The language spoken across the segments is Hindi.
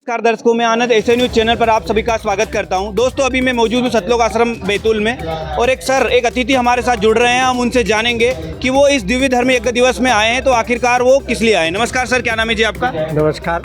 नमस्कार दर्शकों, मैं आनंद एसए न्यूज़ चैनल पर आप सभी का स्वागत करता हूं। दोस्तों, अभी मैं मौजूद हूं सतलोक आश्रम बैतूल में और एक अतिथि हमारे साथ जुड़ रहे हैं। हम उनसे जानेंगे कि वो इस दिव्य धर्म यज्ञ दिवस में आए हैं तो आखिरकार वो किस लिए आए। नमस्कार सर, क्या नाम है जी आपका? नमस्कार,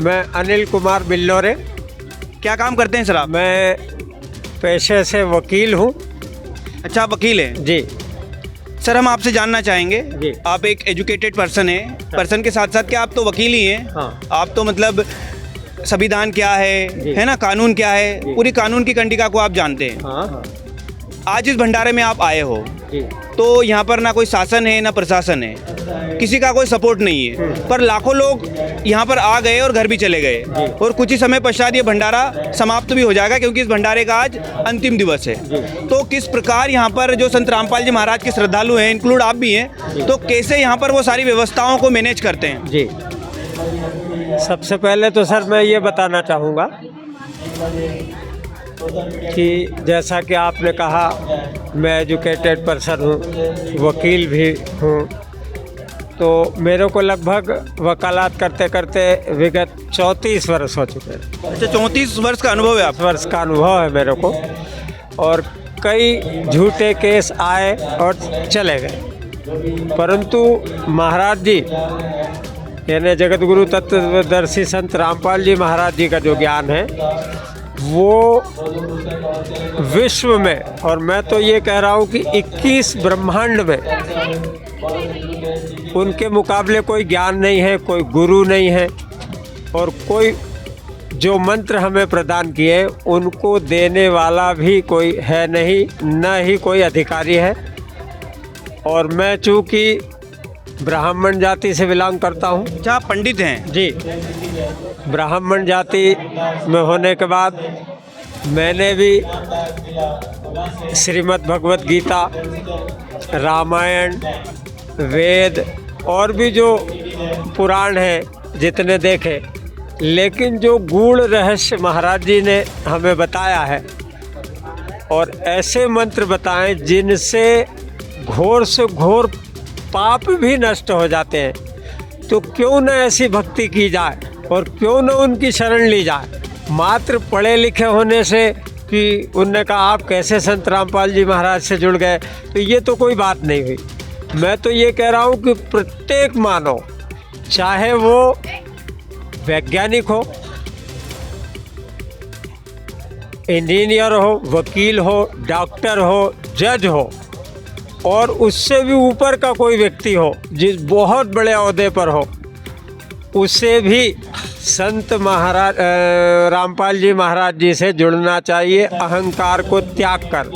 मैं अनिल कुमार बिल्लोरे। क्या काम करते हैं सर आप? मैं पेशे से वकील हूँ। अच्छा, आप वकील हैं जी। सर। हम आपसे जानना चाहेंगे, जी। आप एक एजुकेटेड पर्सन के साथ साथ क्या आप तो वकील ही हैं? हाँ। आप तो मतलब संविधान क्या है ना, कानून क्या है, पूरी कानून की कंडिका को आप जानते हैं। हाँ। आज इस भंडारे में आप आए हो जी। तो यहाँ पर ना कोई शासन है ना प्रशासन है, किसी का कोई सपोर्ट नहीं है, पर लाखों लोग यहाँ पर आ गए और घर भी चले गए और कुछ ही समय पश्चात ये भंडारा समाप्त भी हो जाएगा क्योंकि इस भंडारे का आज अंतिम दिवस है। तो किस प्रकार यहाँ पर जो संत रामपाल जी महाराज के श्रद्धालु हैं, इंक्लूड आप भी हैं, तो कैसे यहाँ पर वो सारी व्यवस्थाओं को मैनेज करते हैं? जी, सबसे पहले तो सर मैं ये बताना चाहूँगा कि जैसा कि आपने कहा, मैं एजुकेटेड पर्सन हूँ, वकील भी हूँ। तो मेरे को लगभग वकालत करते करते विगत 34 वर्ष हो चुके हैं। अच्छा, 34 वर्ष का अनुभव है आप? वर्ष का अनुभव है मेरे को, और कई झूठे केस आए और चले गए, परंतु महाराज जी यानी जगत गुरु तत्वदर्शी संत रामपाल जी महाराज जी का जो ज्ञान है वो विश्व में, और मैं तो ये कह रहा हूँ कि 21 ब्रह्मांड में उनके मुकाबले कोई ज्ञान नहीं है, कोई गुरु नहीं है, और कोई जो मंत्र हमें प्रदान किए उनको देने वाला भी कोई है नहीं, न ही कोई अधिकारी है। और मैं चूँकि ब्राह्मण जाति से बिलोंग करता हूँ। अच्छा, आप पंडित हैं? जी। ब्राह्मण जाति में होने के बाद मैंने भी श्रीमद् भगवत गीता, रामायण, वेद और भी जो पुराण हैं जितने देखे, लेकिन जो गूढ़ रहस्य महाराज जी ने हमें बताया है और ऐसे मंत्र बताएं जिनसे घोर से घोर पाप भी नष्ट हो जाते हैं, तो क्यों न ऐसी भक्ति की जाए और क्यों न उनकी शरण ली जाए। मात्र पढ़े लिखे होने से कि उनने कहा आप कैसे संत रामपाल जी महाराज से जुड़ गए, तो ये तो कोई बात नहीं हुई। मैं तो ये कह रहा हूँ कि प्रत्येक मानव, चाहे वो वैज्ञानिक हो, इंजीनियर हो, वकील हो, डॉक्टर हो, जज हो, और उससे भी ऊपर का कोई व्यक्ति हो जिस बहुत बड़े ओहदे पर हो, उसे भी संत महाराज रामपाल जी महाराज जी से जुड़ना चाहिए, अहंकार को त्याग कर।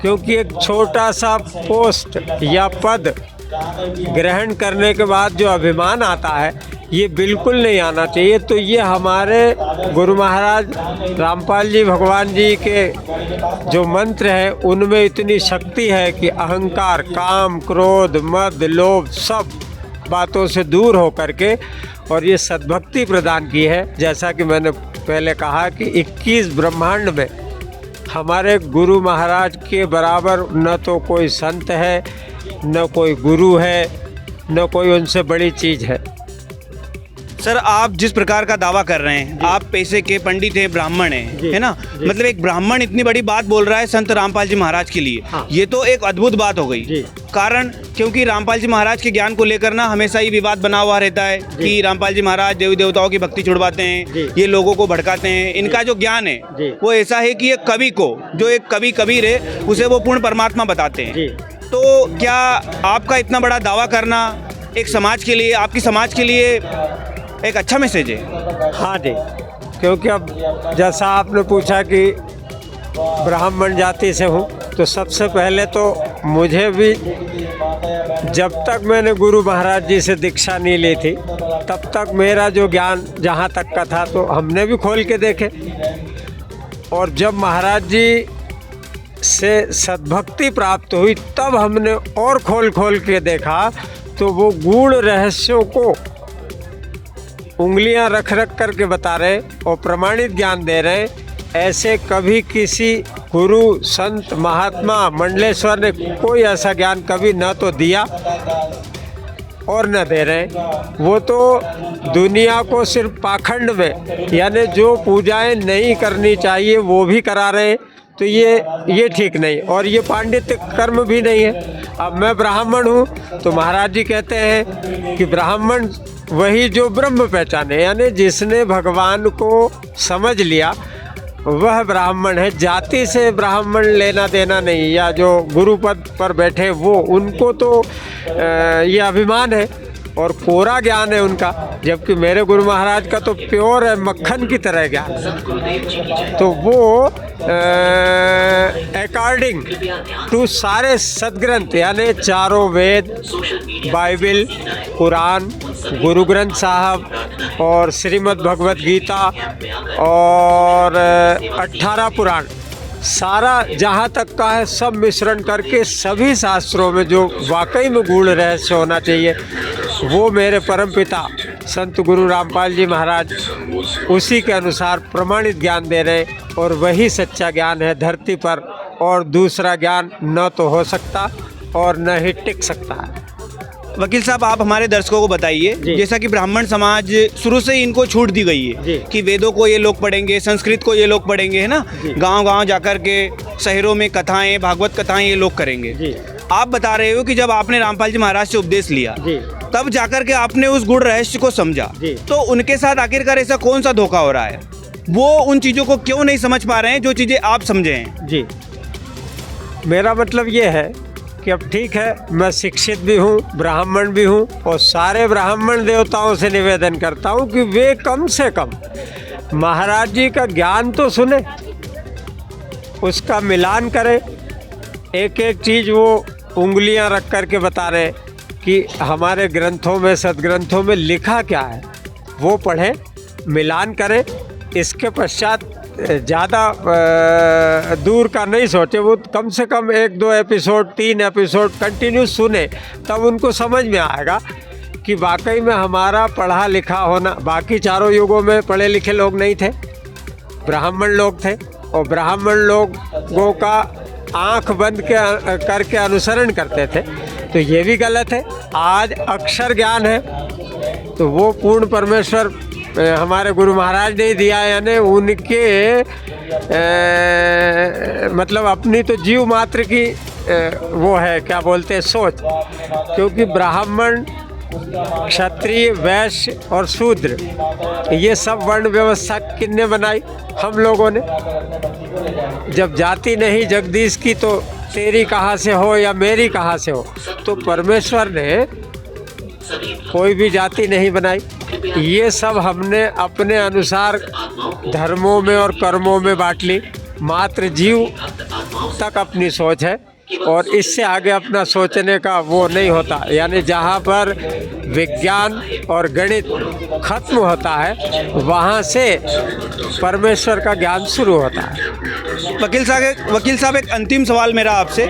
क्योंकि एक छोटा सा पोस्ट या पद ग्रहण करने के बाद जो अभिमान आता है, ये बिल्कुल नहीं आना चाहिए। तो ये हमारे गुरु महाराज रामपाल जी भगवान जी के जो मंत्र हैं उनमें इतनी शक्ति है कि अहंकार, काम, क्रोध, मद, लोभ सब बातों से दूर हो करके और ये सद्भक्ति प्रदान की है। जैसा कि मैंने पहले कहा कि 21 ब्रह्मांड में हमारे गुरु महाराज के बराबर न तो कोई संत है, न कोई गुरु है, न कोई उनसे बड़ी चीज़ है। सर, आप जिस प्रकार का दावा कर रहे हैं, आप पैसे के पंडित हैं, ब्राह्मण हैं, है ना? मतलब एक ब्राह्मण इतनी बड़ी बात बोल रहा है संत रामपाल जी महाराज के लिए। हाँ। ये तो एक अद्भुत बात हो गई। कारण क्योंकि रामपाल जी महाराज के ज्ञान को लेकर ना हमेशा ही विवाद बना हुआ रहता है कि रामपाल जी महाराज देवी देवताओं की भक्ति छुड़वाते हैं, ये लोगों को भड़काते हैं। इनका जो ज्ञान है वो ऐसा है कि ये कवि को, जो एक कवि कबीर है, उसे वो पूर्ण परमात्मा बताते हैं। तो क्या आपका इतना बड़ा दावा करना एक समाज के लिए, आपकी समाज के लिए एक अच्छा मैसेज है? हाँ जी, क्योंकि अब जैसा आपने पूछा कि ब्राह्मण जाति से हूँ, तो सबसे पहले तो मुझे भी जब तक मैंने गुरु महाराज जी से दीक्षा नहीं ली थी तब तक मेरा जो ज्ञान जहाँ तक का था तो हमने भी खोल के देखे, और जब महाराज जी से सद्भक्ति प्राप्त हुई तब हमने और खोल के देखा, तो वो गूढ़ रहस्यों को उंगलियां रख करके बता रहे और प्रमाणित ज्ञान दे रहे। ऐसे कभी किसी गुरु, संत, महात्मा, मंडलेश्वर ने कोई ऐसा ज्ञान कभी न तो दिया और न दे रहे हैं। वो तो दुनिया को सिर्फ पाखंड में, यानी जो पूजाएं नहीं करनी चाहिए वो भी करा रहे हैं। तो ये ठीक नहीं, और ये पांडित्य कर्म भी नहीं है। अब मैं ब्राह्मण हूँ तो महाराज जी कहते हैं कि ब्राह्मण वही जो ब्रह्म पहचाने, यानी जिसने भगवान को समझ लिया वह ब्राह्मण है। जाति से ब्राह्मण लेना देना नहीं, या जो गुरु पद पर बैठे वो, उनको तो ये अभिमान है और कोरा ज्ञान है उनका, जबकि मेरे गुरु महाराज का तो प्योर है, मक्खन की तरह ज्ञान। तो वो अकॉर्डिंग टू सारे सदग्रंथ, यानी चारों वेद, बाइबल, कुरान, गुरु ग्रंथ साहब और श्रीमद् भगवत गीता और 18 पुराण, सारा जहाँ तक का है सब मिश्रण करके सभी शास्त्रों में जो वाकई में गूढ़ रहस्य होना चाहिए वो मेरे परमपिता संत गुरु रामपाल जी महाराज उसी के अनुसार प्रमाणित ज्ञान दे रहे हैं, और वही सच्चा ज्ञान है धरती पर, और दूसरा ज्ञान न तो हो सकता और न ही टिक सकता है। वकील साहब, आप हमारे दर्शकों को बताइए, जैसा कि ब्राह्मण समाज शुरू से ही इनको छूट दी गई है कि वेदों को ये लोग पढ़ेंगे, संस्कृत को ये लोग पढ़ेंगे, है ना, गांव-गांव जाकर के शहरों में कथाएं, भागवत कथाएं ये लोग करेंगे। आप बता रहे हो कि जब आपने रामपाल जी महाराज से उपदेश लिया तब जाकर के आपने उस गूढ़ रहस्य को समझा, तो उनके साथ आखिरकार ऐसा कौन सा धोखा हो रहा है? वो उन चीज़ों को क्यों नहीं समझ पा रहे हैं जो चीज़ें आप समझे हैं? जी, मेरा मतलब ये है कि अब ठीक है, मैं शिक्षित भी हूँ, ब्राह्मण भी हूँ, और सारे ब्राह्मण देवताओं से निवेदन करता हूँ कि वे कम से कम महाराज जी का ज्ञान तो सुने, उसका मिलान करें। एक एक चीज़ वो उंगलियां रख कर के बता रहे कि हमारे ग्रंथों में, सदग्रंथों में लिखा क्या है, वो पढ़ें, मिलान करें। इसके पश्चात ज़्यादा दूर का नहीं सोचे, वो कम से कम 1-2 एपिसोड, 3 एपिसोड कंटिन्यू सुने, तब उनको समझ में आएगा कि वाकई में हमारा पढ़ा लिखा होना। बाकी चारों युगों में पढ़े लिखे लोग नहीं थे, ब्राह्मण लोग थे, और ब्राह्मण लोगों का आंख बंद करके अनुसरण करते थे, तो ये भी गलत है। आज अक्षर ज्ञान है तो वो पूर्ण परमेश्वर हमारे गुरु महाराज ने दिया, यानी उनके मतलब अपनी तो जीव मात्र की वो है, क्या बोलते हैं, सोच। क्योंकि ब्राह्मण, क्षत्रिय, वैश्य और शूद्र, ये सब वर्ण व्यवस्था किसने बनाई? हम लोगों ने। जब जाति नहीं जगदीश की तो तेरी कहाँ से हो या मेरी कहाँ से हो? तो परमेश्वर ने कोई भी जाति नहीं बनाई। ये सब हमने अपने अनुसार धर्मों में और कर्मों में बांट ली। मात्र जीव तक अपनी सोच है, और इससे आगे अपना सोचने का वो नहीं होता। यानी जहाँ पर विज्ञान और गणित खत्म होता है वहाँ से परमेश्वर का ज्ञान शुरू होता है। वकील साहब एक अंतिम सवाल मेरा आपसे।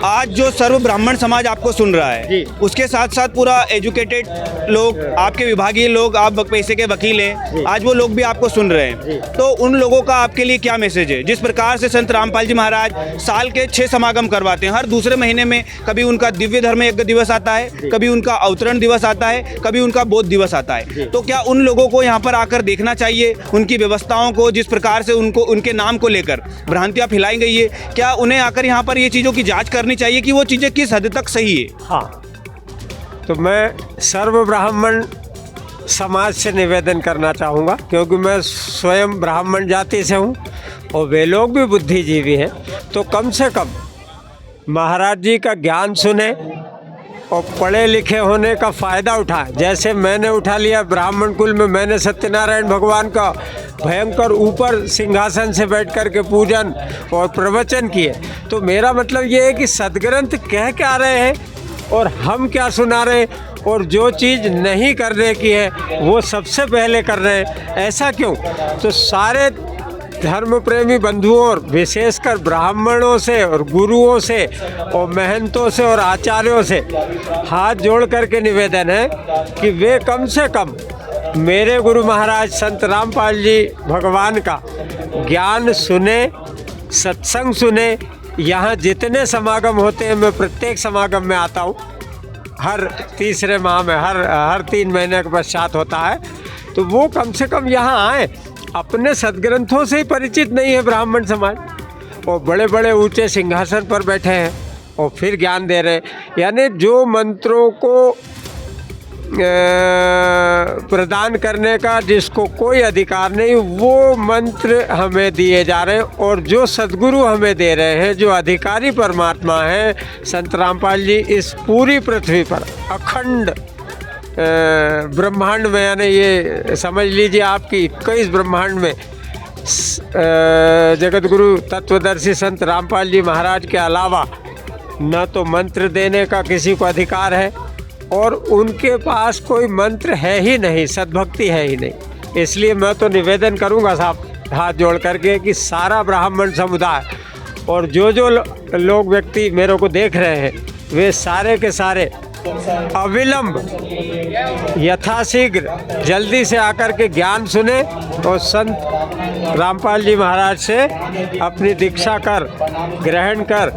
आज जो सर्व ब्राह्मण समाज आपको सुन रहा है, उसके साथ साथ पूरा एजुकेटेड लोग, आपके विभागीय लोग, आप पैसे के वकील हैं, आज वो लोग भी आपको सुन रहे हैं, तो उन लोगों का आपके लिए क्या मैसेज है? जिस प्रकार से संत रामपाल जी महाराज साल के 6 समागम करवाते हैं, हर दूसरे महीने में कभी उनका दिव्य धर्म यज्ञ दिवस आता है, कभी उनका अवतरण दिवस आता है, कभी उनका बोध दिवस आता है, तो क्या उन लोगों को यहाँ पर आकर देखना चाहिए उनकी व्यवस्थाओं को, जिस प्रकार से उनको उनके नाम को लेकर भ्रांतियाँ फैलाई गई है, क्या उन्हें आकर यहाँ पर ये चीज़ों की जाँच करनी चाहिए कि वो चीज़ें किस हद तक सही है? हाँ, तो मैं सर्व ब्राह्मण समाज से निवेदन करना चाहूँगा, क्योंकि मैं स्वयं ब्राह्मण जाति से हूँ और वे लोग भी बुद्धिजीवी हैं, तो कम से कम महाराज जी का ज्ञान सुने और पढ़े लिखे होने का फ़ायदा उठाएं। जैसे मैंने उठा लिया ब्राह्मण कुल में, मैंने सत्यनारायण भगवान का भयंकर ऊपर सिंहासन से बैठ कर के पूजन और प्रवचन किए। तो मेरा मतलब ये है कि सदग्रंथ कह क्या रहे हैं और हम क्या सुना रहे हैं, और जो चीज़ नहीं करने की है वो सबसे पहले कर रहे हैं। ऐसा क्यों? तो सारे धर्म प्रेमी बंधुओं और विशेषकर ब्राह्मणों से और गुरुओं से और महंतों से और आचार्यों से हाथ जोड़ करके निवेदन है कि वे कम से कम मेरे गुरु महाराज संत रामपाल जी भगवान का ज्ञान सुने, सत्संग सुने। यहाँ जितने समागम होते हैं, मैं प्रत्येक समागम में आता हूँ, हर तीसरे माह में हर 3 महीने के पश्चात होता है। तो वो कम से कम यहाँ आए। अपने सदग्रंथों से ही परिचित नहीं है ब्राह्मण समाज, और बड़े बड़े ऊंचे सिंहासन पर बैठे हैं और फिर ज्ञान दे रहे हैं। यानी जो मंत्रों को प्रदान करने का जिसको कोई अधिकार नहीं, वो मंत्र हमें दिए जा रहे हैं। और जो सद्गुरु हमें दे रहे हैं, जो अधिकारी परमात्मा हैं संत रामपाल जी, इस पूरी पृथ्वी पर अखंड ब्रह्मांड में, यानी ये समझ लीजिए आपकी 21 ब्रह्मांड में जगत गुरु तत्वदर्शी संत रामपाल जी महाराज के अलावा न तो मंत्र देने का किसी को अधिकार है, और उनके पास कोई मंत्र है ही नहीं, सद्भक्ति है ही नहीं। इसलिए मैं तो निवेदन करूंगा साहब हाथ जोड़ करके कि सारा ब्राह्मण समुदाय और जो लोग व्यक्ति मेरे को देख रहे हैं, वे सारे के सारे अविलंब यथाशीघ्र जल्दी से आकर के ज्ञान सुने और संत रामपाल जी महाराज से अपनी दीक्षा कर ग्रहण कर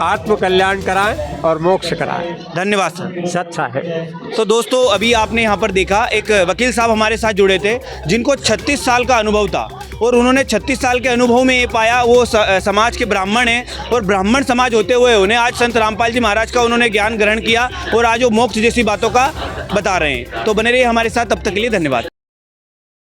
आत्म कल्याण कराएं और मोक्ष कराएं। धन्यवाद सर। सच्चा है। तो दोस्तों, अभी आपने यहाँ पर देखा एक वकील साहब हमारे साथ जुड़े थे जिनको 36 साल का अनुभव था, और उन्होंने 36 साल के अनुभव में ये पाया, वो समाज के ब्राह्मण हैं, और ब्राह्मण समाज होते हुए उन्हें आज संत रामपाल जी महाराज का उन्होंने ज्ञान ग्रहण किया और आज वो मोक्ष जैसी बातों का बता रहे हैं। तो बने रहिए हमारे साथ, तब तक के लिए धन्यवाद।